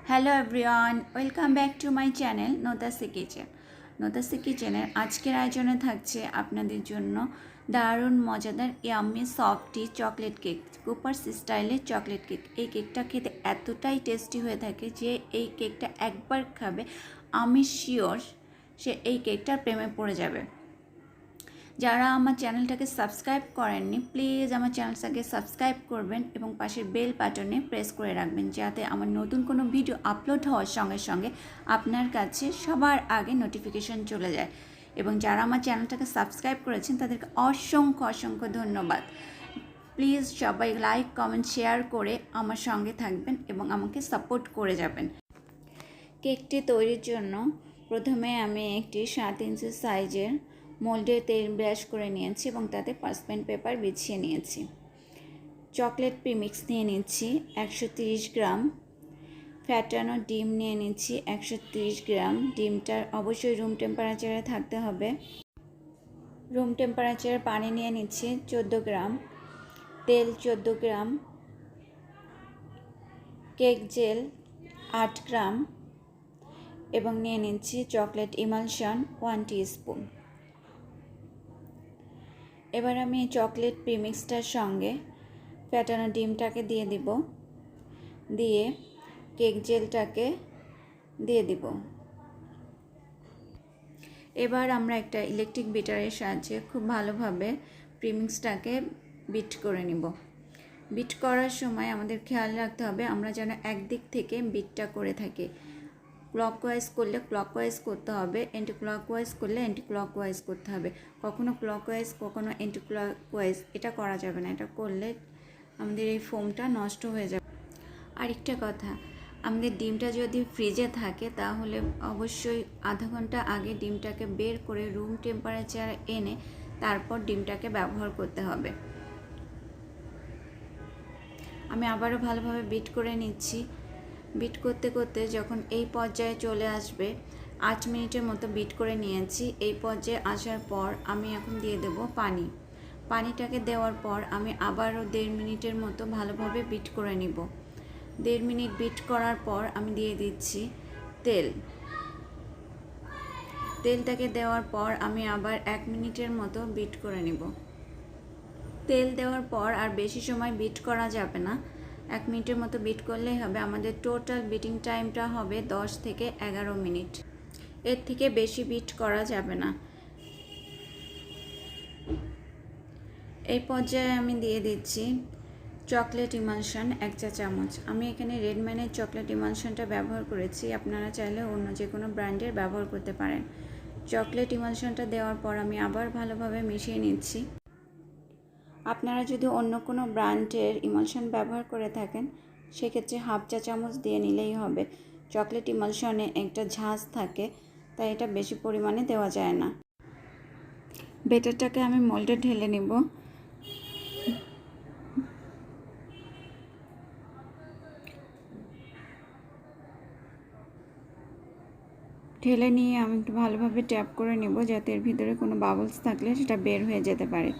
Hello everyone, welcome back to my channel Notasi kitchen. Notasi কিচেনের আজকের আয়োজনে থাকছে আপনাদের জন্য দারুণ মজাদার yummy softy chocolate cake, Cooper's স্টাইলের চকলেট কেক। এই কেকটা খেতে এতটাই টেস্টি হয়ে থাকে যে এই কেকটা একবার খাবে আমি শিওর সে এই কেকটার প্রেমে পড়ে যাবে। যারা আমার চ্যানেলটাকে সাবস্ক্রাইব করেননি প্লিজ আমার চ্যানেলটাকে সাবস্ক্রাইব করবেন এবং পাশের বেল বাটনে প্রেস করে রাখবেন যাতে আমার নতুন কোনো ভিডিও আপলোড হওয়ার সঙ্গে সঙ্গে আপনার কাছে সবার আগে নোটিফিকেশন চলে যায়। এবং যারা আমার চ্যানেলটাকে সাবস্ক্রাইব করেছেন তাদেরকে অসংখ্য অসংখ্য ধন্যবাদ। প্লিজ সবাই লাইক কমেন্ট শেয়ার করে আমার সঙ্গে থাকবেন এবং আমাকে সাপোর্ট করে যাবেন। কেকটি তৈরির জন্য প্রথমে আমি একটি 7 ইঞ্চি সাইজের মোল্ডে তেল ব্রাশ করে নিয়েছি এবং তাতে পার্চমেন্ট পেপার বিছিয়ে নিয়েছি। চকলেট প্রিমিক্স নিয়ে নিচ্ছি 130 গ্রাম, ফ্যাটানো ডিম নিয়ে নিচ্ছি 130 গ্রাম। ডিমটার অবশ্যই রুম টেম্পারেচারে থাকতে হবে। রুম টেম্পারেচারে পানি নিয়ে নিচ্ছি 14 গ্রাম, তেল 14 গ্রাম, কেক জেল 8 গ্রাম এবং নিয়ে নিচ্ছি চকলেট ইমালশন 1 টিস্পুন। এবার আমি চকলেট প্রিমিক্সটার সঙ্গে ফ্যাটানো ডিমটাকে দিয়ে দিব, দিয়ে কেক জেলটাকে দিয়ে দিব। এবার আমরা একটা ইলেকট্রিক বিটারের সাহায্যে খুব ভালোভাবে প্রিমিক্সটাকে বিট করে নিব। বিট করার সময় আমাদের খেয়াল রাখতে হবে আমরা যেন একদিক থেকে বিটটা করে থাকি। ক্লকওয়াইজ করলে ক্লকওয়াইজ করতে হবে, অ্যান্টি ক্লকওয়াইজ করলে অ্যান্টি ক্লকওয়াইজ করতে হবে। কখনো ক্লকওয়াইজ কখনো অ্যান্টি ক্লকওয়াইজ এটা করা যাবে না, এটা করলে আমাদের এই ফোমটা নষ্ট হয়ে যাবে। আরেকটা কথা, আমাদের ডিমটা যদি ফ্রিজে থাকে তাহলে অবশ্যই আধা ঘন্টা আগে ডিমটাকে বের করে রুম টেম্পারেচার এনে তারপর ডিমটাকে ব্যবহার করতে হবে। আমি আবারও ভালোভাবে বিট করে নিচ্ছি। বিট করতে করতে যখন এই পর্যায়ে চলে আসবে, 8 মিনিটের মতো বিট করে নিয়েছি। এই পর্যায়ে আসার পর আমি এখন দিয়ে দেব পানি। পানিটাকে দেওয়ার পর আমি আবারও 1.5 মিনিটের মতো ভালোভাবে বিট করে নিব। 1.5 মিনিট বিট করার পর আমি দিয়ে দিচ্ছি তেল। তেলটাকে দেওয়ার পর আমি আবার 1 মিনিটের মতো বিট করে নিব। তেল দেওয়ার পর আর বেশি সময় বিট করা যাবে না, 1 মিনিটের মতো বিট করলেই হবে। আমাদের টোটাল বিটিং টাইমটা হবে 10 থেকে 11 মিনিট, এর থেকে বেশি বিট করা যাবে না। এই পর্যায়ে আমি দিয়ে দিচ্ছি চকলেট ইমালশন 1 চা চামচ। আমি এখানে রেডম্যানের চকলেট ইমালশনটা ব্যবহার করেছি, আপনারা চাইলে অন্য যে কোনো ব্র্যান্ডের ব্যবহার করতে পারেন। চকলেট ইমালশনটা দেওয়ার পর আমি আবার ভালোভাবে মিশিয়ে নিচ্ছি। আপনারা যদি অন্য কোনো ব্র্যান্ডের ইমালশন ব্যবহার করে থাকেন সেক্ষেত্রে 1/2 চা চামচ দিয়ে নিলেই হবে। চকলেট ইমালশনে একটা ঝাঁজ থাকে, তাই এটা বেশি পরিমাণে দেওয়া যায় না। ব্যাটারটাকে আমি মোল্ডে ঢেলে নিব। ঢেলে নিয়ে আমি একটু ভালোভাবে ট্যাপ করে নেব যাতে এর ভিতরে কোনো বাবলস থাকলে সেটা বের হয়ে যেতে পারে।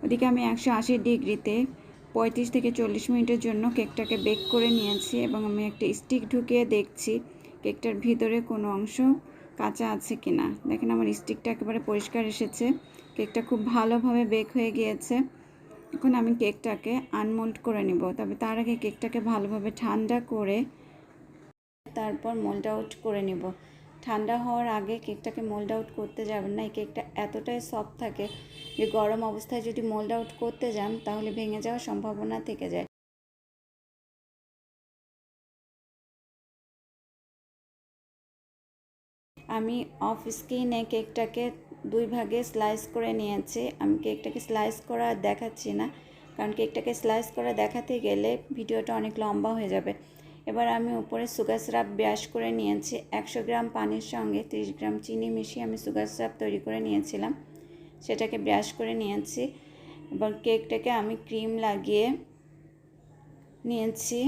ওদিকে আমি 180 ডিগ্রিতে 35 থেকে 40 মিনিটের জন্য কেকটাকে বেক করে নিয়েছি এবং আমি একটা স্টিক ঢুকিয়ে দেখছি কেকটার ভিতরে কোনো অংশ কাঁচা আছে কিনা। দেখেন আমার স্টিকটা একেবারে পরিষ্কার এসেছে, কেকটা খুব ভালোভাবে বেক হয়ে গিয়েছে। এখন আমি কেকটাকে আনমোল্ড করে নিব, তবে তার আগে কেকটাকে ভালোভাবে ঠান্ডা করে তারপর মোল্ড আউট করে নিব। ঠান্ডা হওয়ার আগে কেকটাকে মোল্ড আউট করতে যাবেন না, এই কেকটা এতটাই সফট থাকে যে গরম অবস্থায় যদি মোল্ড আউট করতে যান তাহলে ভেঙে যাওয়ার সম্ভাবনা থেকে যায়। আমি অফ স্ক্রিনে কেকটাকে 2 ভাগে স্লাইস করে নিয়েছি। আমি কেকটাকে স্লাইস করা দেখাচ্ছি না, কারণ কেকটাকে স্লাইস করে দেখাতে গেলে ভিডিওটা অনেক লম্বা হয়ে যাবে। এবার আমি উপরে সুগার সিরাপ ব্রাশ করে নিয়েছি। 100 গ্রাম পানির সঙ্গে 30 গ্রাম চিনি মিশিয়ে আমি সুগার সিরাপ তৈরি করে নিয়েছিলাম, সেটাকে ব্রাশ করে নিয়েছি। এবার কেকটাকে আমি ক্রিম লাগিয়ে নিয়েছি।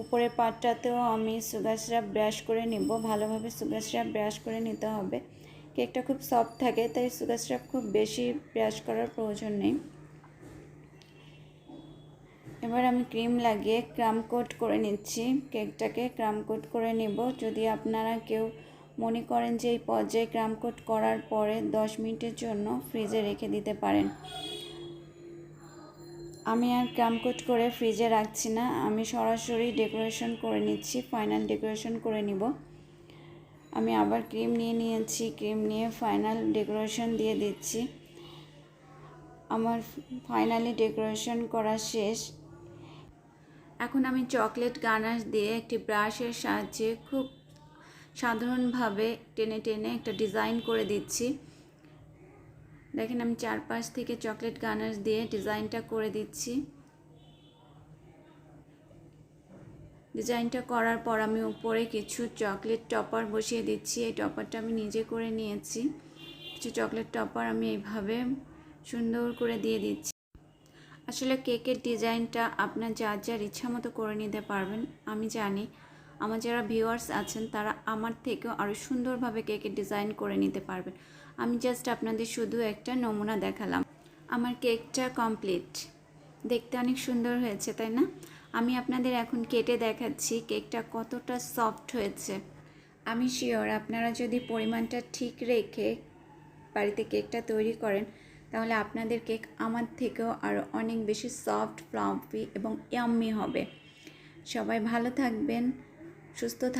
উপরের পার্টটাতেও আমি সুগার সিরাপ ব্রাশ করে নিব। ভালোভাবে সুগার সিরাপ ব্রাশ করে নিতে হবে। কেকটা খুব সফট থাকে তাই সুগার সিরাপ খুব বেশি ব্রাশ করার প্রয়োজন নেই। এবার আমি ক্রিম লাগিয়ে ক্রাম কোট করে নিচ্ছি। কেকটাকে ক্রাম কোট করে নেব। যদি আপনারা কেউ মনে করেন যে এই পর্যায়ে ক্রাম কোট করার পরে 10 মিনিটের জন্য ফ্রিজে রেখে দিতে পারেন। আমি আর ক্রাম কোট করে ফ্রিজে রাখছি না, আমি সরাসরি ডেকোরেশন করে নিচ্ছি, ফাইনাল ডেকোরেশন করে নিব। আমি আবার ক্রিম নিয়ে নিয়েছি, ক্রিম নিয়ে ফাইনাল ডেকোরেশন দিয়ে দিচ্ছি। আমার ফাইনালি ডেকোরেশন করা শেষ। এখন আমি চকলেট গানাশ দিয়ে একটি ব্রাশের সাহায্যে খুব সাধারণভাবে টেনে টেনে একটা ডিজাইন করে দিচ্ছি। দেখেন আমি চারপাশ থেকে চকলেট গানাশ দিয়ে ডিজাইনটা করে দিচ্ছি। ডিজাইনটা করার পর আমি উপরে কিছু চকলেট টপার বসিয়ে দিচ্ছি। এই টপারটা আমি নিজে করে নিয়েছি। কিছু চকলেট টপার আমি এইভাবে সুন্দর করে দিয়ে দিচ্ছি। আসলে কেকের ডিজাইনটা আপনার যার যার ইচ্ছা মতো করে নিতে পারবেন। আমি জানি আমার যারা ভিউয়ার্স আছেন তারা আমার থেকেও আরও সুন্দরভাবে কেকের ডিজাইন করে নিতে পারবেন। আমি জাস্ট আপনাদের শুধু একটা নমুনা দেখালাম। আমার কেকটা কমপ্লিট, দেখতে অনেক সুন্দর হয়েছে, তাই না? আমি আপনাদের এখন কেটে দেখাচ্ছি কেকটা কতটা সফট হয়েছে। আমি শিওর আপনারা যদি পরিমাণটা ঠিক রেখে বাড়িতে কেকটা তৈরি করেন তাহলে আপনাদের কেক আমার থেকেও আরও অনেক বেশি সফট, ফ্লাফি এবং ইয়াম্মি হবে। সবাই ভালো থাকবেন, সুস্থ থাকবেন।